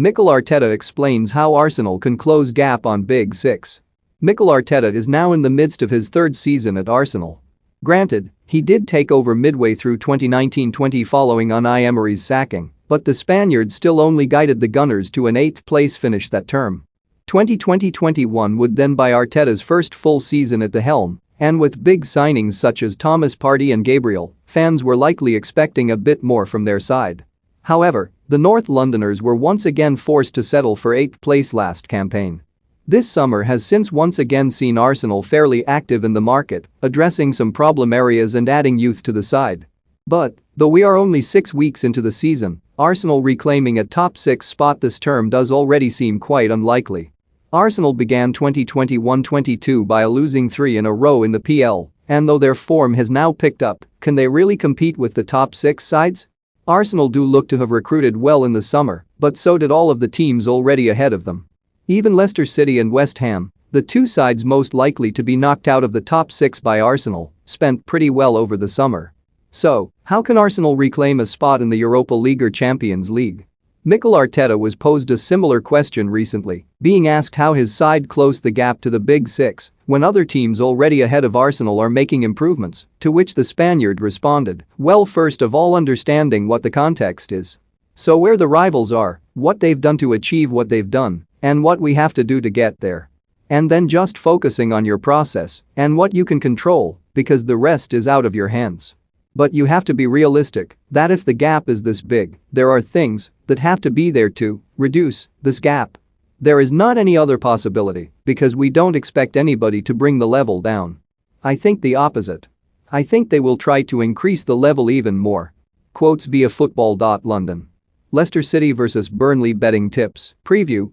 Mikel Arteta explains how Arsenal can close gap on Big Six. Mikel Arteta is now in the midst of his third season at Arsenal. Granted, he did take over midway through 2019-20 following Unai Emery's sacking, but the Spaniard still only guided the Gunners to an 8th place finish that term. 2020-21 would then be Arteta's first full season at the helm, and with big signings such as Thomas Partey and Gabriel, fans were likely expecting a bit more from their side. However, the North Londoners were once again forced to settle for 8th place last campaign. This summer has since once again seen Arsenal fairly active in the market, addressing some problem areas and adding youth to the side. But, though we are only 6 weeks into the season, Arsenal reclaiming a top 6 spot this term does already seem quite unlikely. Arsenal began 2021-22 by losing 3 in a row in the PL, and though their form has now picked up, can they really compete with the top 6 sides? Arsenal do look to have recruited well in the summer, but so did all of the teams already ahead of them. Even Leicester City and West Ham, the two sides most likely to be knocked out of the top 6 by Arsenal, spent pretty well over the summer. So, how can Arsenal reclaim a spot in the Europa League or Champions League? Mikel Arteta was posed a similar question recently, being asked how his side closed the gap to the Big Six when other teams already ahead of Arsenal are making improvements, to which the Spaniard responded, well, first of all, understanding what the context is. So where the rivals are, what they've done to achieve what they've done, and what we have to do to get there. And then just focusing on your process and what you can control, because the rest is out of your hands. But you have to be realistic that if the gap is this big, there are things that have to be there to reduce this gap. There is not any other possibility because we don't expect anybody to bring the level down. I think the opposite. I think they will try to increase the level even more. Quotes via football.london. Leicester City vs Burnley betting tips preview.